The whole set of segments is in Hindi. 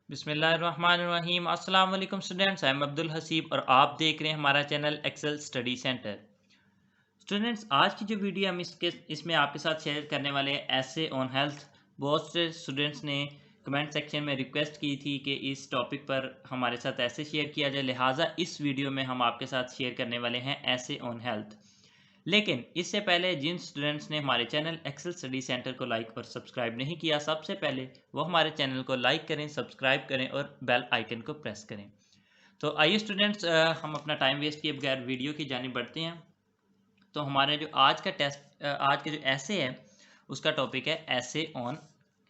बिस्मिल्लाहिर्रहमानिर्रहीम। अस्सलाम वालेकुम students, I am Abdul Haseeb और आप देख रहे हैं हमारा channel excel study centre. Students, आज की जो वीडियो हम इसमें आपके साथ शेयर करने वाले हैं ऐसे ऑन हेल्थ। बहुत से स्टूडेंट्स ने कमेंट सेक्शन में रिक्वेस्ट की थी कि इस टॉपिक पर हमारे साथ ऐसे शेयर किया जाए, लिहाजा इस वीडियो में हम आपके साथ शेयर करने वाले हैं ऐसे ऑन हेल्थ। लेकिन इससे पहले जिन स्टूडेंट्स ने हमारे चैनल एक्सेल स्टडी सेंटर को लाइक और सब्सक्राइब नहीं किया, सबसे पहले वो हमारे चैनल को लाइक करें, सब्सक्राइब करें और बेल आइकन को प्रेस करें। तो आइए स्टूडेंट्स, हम अपना टाइम वेस्ट किए बगैर वीडियो की जानिब बढ़ते हैं। तो हमारे जो आज का टेस्ट, आज के जो ऐसे है उसका टॉपिक है ऐसे ऑन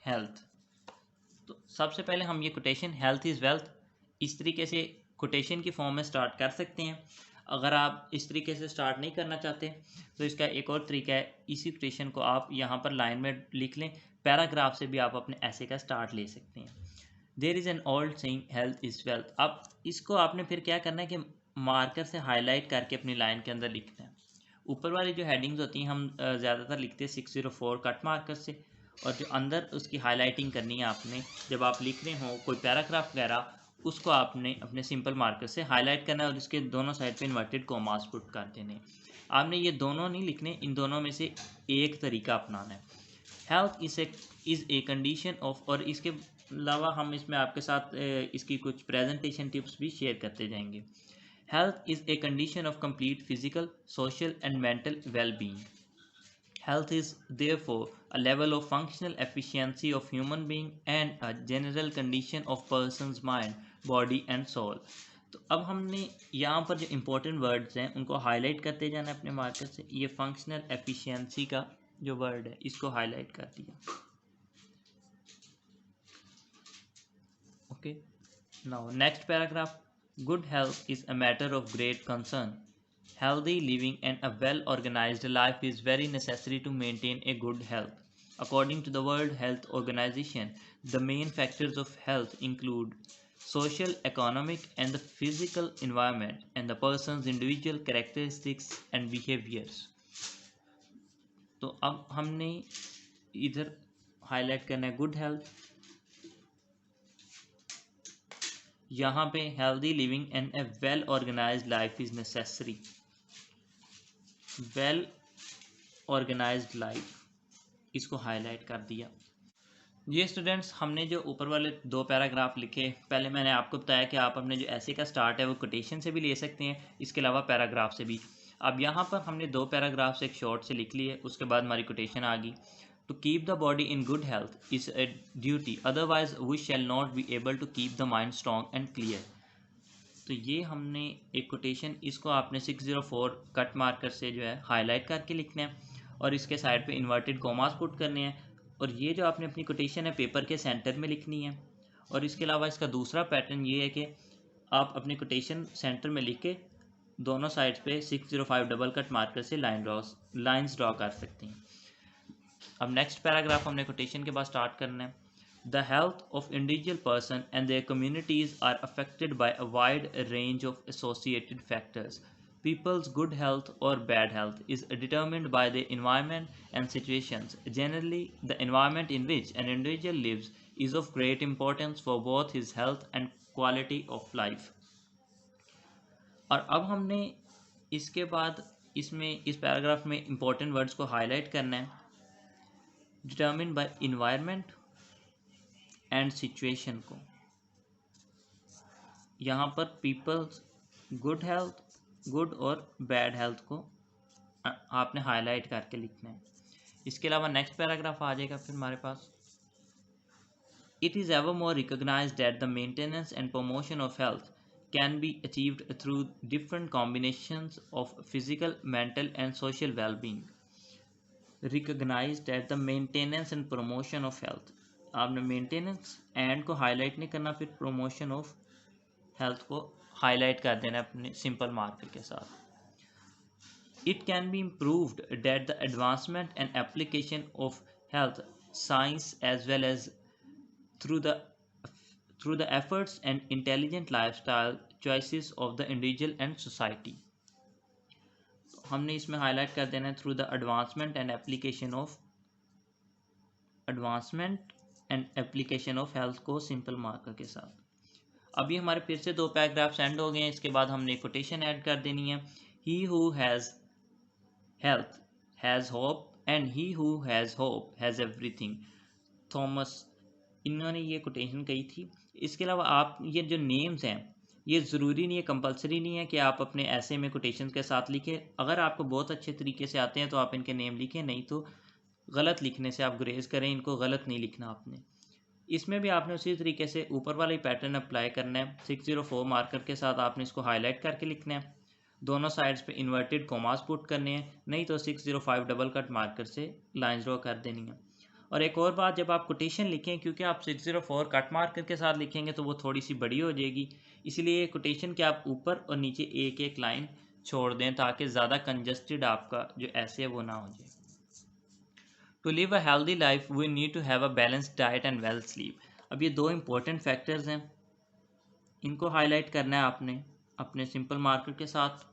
हेल्थ। तो सबसे पहले हम ये कोटेशन हेल्थ इज़ वेल्थ इस तरीके से कोटेशन की फॉर्म में स्टार्ट कर सकते हैं। अगर आप इस तरीके से स्टार्ट नहीं करना चाहते तो इसका एक और तरीका है, इसी कोटेशन को आप यहाँ पर लाइन में लिख लें, पैराग्राफ से भी आप अपने ऐसे का स्टार्ट ले सकते हैं। There is an old saying health is wealth. अब इसको आपने फिर क्या करना है कि मार्कर से हाईलाइट करके अपनी लाइन के अंदर लिखना है। ऊपर वाली जो हेडिंग्स होती हैं हम ज़्यादातर लिखते हैं 604 कट मार्कर से, और जो अंदर उसकी हाईलाइटिंग करनी है आपने, जब आप लिख रहे हो कोई पैराग्राफ वगैरह, उसको आपने अपने सिंपल मार्कर से हाईलाइट करना है और इसके दोनों साइड पे इन्वर्टेड कॉमास पुट कर देने। आपने ये दोनों नहीं लिखने, इन दोनों में से एक तरीका अपनाना है। Health is a condition of, और इसके अलावा हम इसमें आपके साथ इसकी कुछ प्रेजेंटेशन टिप्स भी शेयर करते जाएंगे। Health is a condition of complete physical, social and mental well-being. Health is therefore a level of functional efficiency of human being and a general condition of person's mind, body and soul. तो अब हमने यहाँ पर जो इम्पोर्टेंट वर्ड्स हैं उनको हाईलाइट करते जाना है अपने मार्कर से। ये फंक्शनल एफिशिएंसी का जो वर्ड है इसको हाईलाइट कर दिया। Okay, now next paragraph. Good health is a matter of great concern. Healthy living and a well organized life is very necessary to maintain a good health. According to the World Health Organization, the main factors of health include social, economic, and the physical environment, and the person's individual characteristics and behaviors. तो अब हमने इधर हाईलाइट करना है गुड हेल्थ, यहाँ पे healthy living and a well organised life is necessary. Well organised life, इसको हाईलाइट कर दिया। ये स्टूडेंट्स, हमने जो ऊपर वाले दो पैराग्राफ लिखे, पहले मैंने आपको बताया कि आप अपने जो ऐसे का स्टार्ट है वो कोटेशन से भी ले सकते हैं, इसके अलावा पैराग्राफ से भी। अब यहाँ पर हमने दो पैराग्राफ से एक शॉर्ट से लिख लिए, उसके बाद हमारी कोटेशन आ गई। To keep the body in good health is a duty, otherwise we shall not be able to keep the mind strong and clear. तो ये हमने एक कोटेशन, इसको आपने 604 कट मार्कर से जो है हाईलाइट करके लिखना है और इसके साइड पे इन्वर्टेड कॉमास पुट करने हैं। और ये जो आपने अपनी कोटेशन है पेपर के सेंटर में लिखनी है। और इसके अलावा इसका दूसरा पैटर्न ये है कि आप अपनी कोटेशन सेंटर में लिख के दोनों साइड्स पे 605 डबल कट मार्कर से लाइंस ड्रॉ कर सकते हैं। अब नेक्स्ट पैराग्राफ हमने कोटेशन के बाद स्टार्ट करना है। The health of individual person and their communities are affected by a wide range of associated factors. People's good health or bad health is determined by their environment and situations. Generally, the environment in which an individual lives is of great importance for both his health and quality of life. और अब हमने इसके बाद इसमें इस पैराग्राफ में इंपॉर्टेंट वर्ड्स को हाईलाइट करना है। Determine bye environment and situation को, यहाँ पर पीपल्स गुड हेल्थ, गुड और बैड हेल्थ को आपने हाईलाइट करके लिखना है। इसके अलावा नेक्स्ट पैराग्राफ आ जाएगा फिर हमारे पास। It is ever more recognised that the maintenance and promotion of health can be achieved through different combinations of physical, mental and social well-being. Recognized that the maintenance and promotion of health, आपने मेंटेनेंस एंड को हाईलाइट नहीं करना, फिर प्रोमोशन ऑफ हेल्थ को हाईलाइट कर देना अपने सिंपल मार्कर के साथ। It can be improved that the advancement and application of health science as well as through the efforts and intelligent lifestyle choices of the individual and society. हमने इसमें हाईलाइट कर देना है through the advancement and application of, advancement and application of health को सिंपल मार्कर के साथ। अभी हमारे फिर से 2 पैराग्राफ्स एंड हो गए हैं। इसके बाद हमने कोटेशन ऐड कर देनी है। He who has health has hope and he who has hope has everything. Thomas, इन्होंने ये कोटेशन कही थी। इसके अलावा आप ये जो नेम्स हैं, ये ज़रूरी नहीं है, कंपलसरी नहीं है कि आप अपने ऐसे में कोटेशन के साथ लिखें। अगर आपको बहुत अच्छे तरीके से आते हैं तो आप इनके नेम लिखें, नहीं तो गलत लिखने से आप गुरेज करें, इनको गलत नहीं लिखना आपने। इसमें भी आपने उसी तरीके से ऊपर वाला ही पैटर्न अप्लाई करना है। 604 मार्कर के साथ आपने इसको हाईलाइट करके लिखना है। दोनों साइड्स पे इन्वर्टेड कोमास पुट करने हैं, नहीं तो 605 डबल कट मार्कर से लाइन ड्रॉ कर देनी है। और एक और बात, जब आप कोटेशन लिखें, क्योंकि आप 604 कट मार्कर के साथ लिखेंगे तो वो थोड़ी सी बड़ी हो जाएगी, इसलिए कोटेशन के आप ऊपर और नीचे एक एक लाइन छोड़ दें ताकि ज़्यादा कंजस्टेड आपका जो ऐसे है वो ना हो जाए। To live a healthy life we need to have a balanced diet and well sleep. अब ये 2 इंपॉर्टेंट फैक्टर्स हैं, इनको हाईलाइट करना है आपने अपने सिंपल मार्कर के साथ।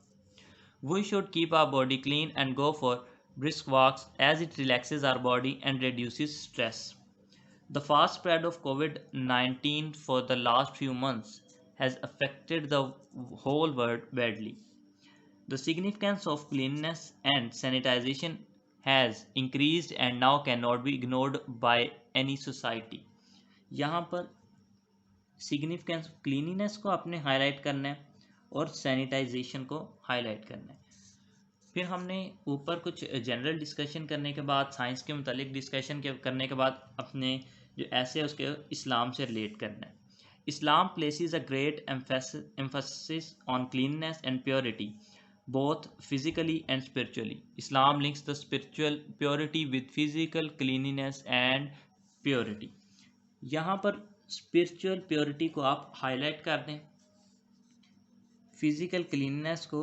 We should keep our body clean and go for brisk walks as it relaxes our body and reduces stress. The fast spread of COVID-19 for the last few months has affected the whole world badly. The significance of cleanliness and sanitization has increased and now cannot be ignored by any society. यहाँ पर सिग्निफिकेंस क्लीनिनेस को आपने हाईलाइट करना है और सैनिटाइजेशन को हाईलाइट करना है। फिर हमने ऊपर कुछ जनरल डिस्कशन करने के बाद, साइंस के मुतालिक डिस्कशन करने के बाद, अपने जो ऐसे है उसके इस्लाम से रिलेट करना है। Islam places a great emphasis on cleanliness and purity both physically and spiritually. Islam links the spiritual purity with physical cleanliness and purity. यहाँ पर स्पिरिचुअल प्योरिटी को आप हाईलाइट कर दें, फिजिकल क्लीननेस को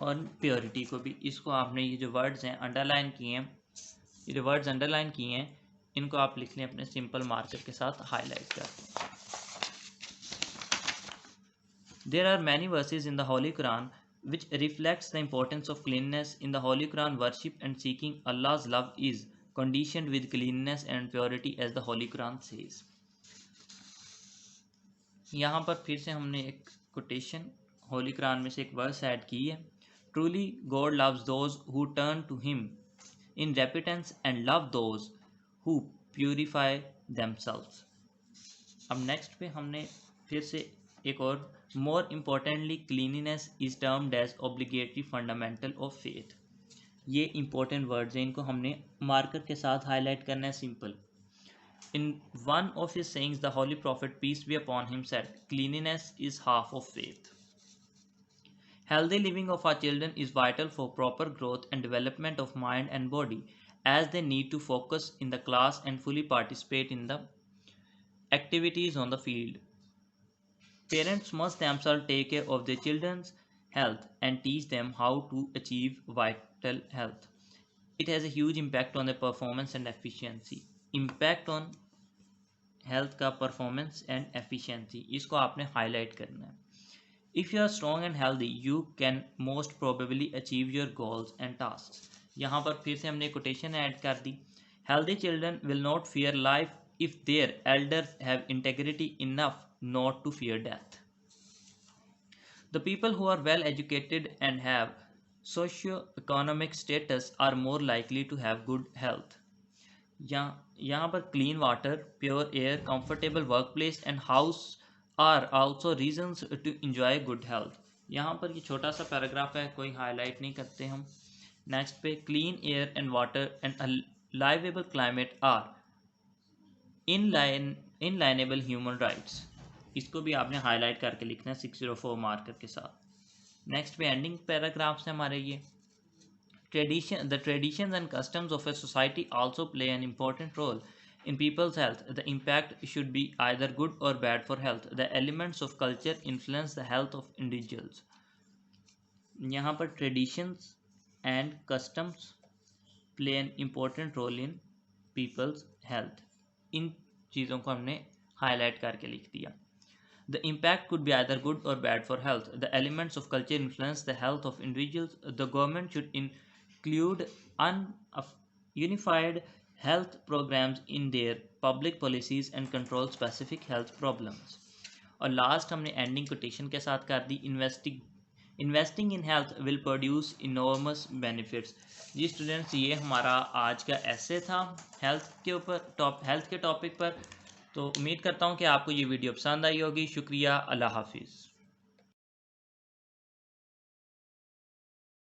और प्योरिटी को भी। इसको आपने ये जो वर्ड्स हैं अंडरलाइन किए हैं, ये जो वर्ड्स अंडरलाइन किए हैं, इनको आप लिख लें अपने सिंपल मार्कर के साथ हाईलाइट कर दें। There are many verses in the Holy Quran which reflects the importance of cleanliness. In the Holy Quran, worship and seeking Allah's love is conditioned with cleanliness and purity, as the Holy Quran says. यहाँ पर फिर से हमने एक कोटेशन होली कुरान में से एक वर्स ऐड की है। Truly God loves those who turn to Him in repentance and love those who purify themselves. अब नेक्स्ट पे हमने फिर से एक और, more importantly cleanliness is termed as obligatory fundamental of faith. ये इंपॉर्टेंट वर्ड्स हैं, इनको हमने मार्कर के साथ हाईलाइट करना है simple. In one of his sayings the holy prophet peace be upon him said, cleanliness is half of faith. Healthy living of our children is vital for proper growth and development of mind and body, as they need to focus in the class and fully participate in the activities on the field. Parents must themselves take care of their children's health and teach them how to achieve vital health. It has a huge impact on their performance and efficiency. Impact on health का performance and efficiency, इसको आपने highlight करना है। If you are strong and healthy, you can most probably achieve your goals and tasks. यहाँ पर फिर से हमने quotation ऐड कर दी। Healthy children will not fear life if their elders have integrity enough not to fear death. The people who are well educated and have socio-economic status are more likely to have good health. यहाँ पर clean water, pure air, comfortable workplace and house are also reasons to enjoy good health. यहाँ पर ये छोटा सा पैराग्राफ है, कोई हाईलाइट नहीं करते हम। नेक्स्ट पे, clean air and water and a liveable climate are inalienable human rights. इसको भी आपने हाईलाइट करके लिखना है 604 मार्कर के साथ। नेक्स्ट पे एंडिंग पैराग्राफ्स हैं हमारे ये। The traditions and customs of a society also play an important role in people's health. The impact should be either good or bad for health. The elements of culture influence the health of individuals. यहाँ पर traditions and customs play an important role in people's health. इन चीज़ों को हमने highlight करके लिख दिया। The impact could be either good or bad for health. The elements of culture influence the health of individuals. The government should include unified health programs in their public policies and control specific health problems. और लास्ट हमने एंडिंग कोटेशन के साथ कर दी, investing in health will produce enormous benefits. जी स्टूडेंट्स, ये हमारा आज का ऐसे था हेल्थ के ऊपर, हेल्थ के टॉपिक पर। तो उम्मीद करता हूँ कि आपको ये वीडियो पसंद आई होगी। शुक्रिया, अल्लाह हाफिज़।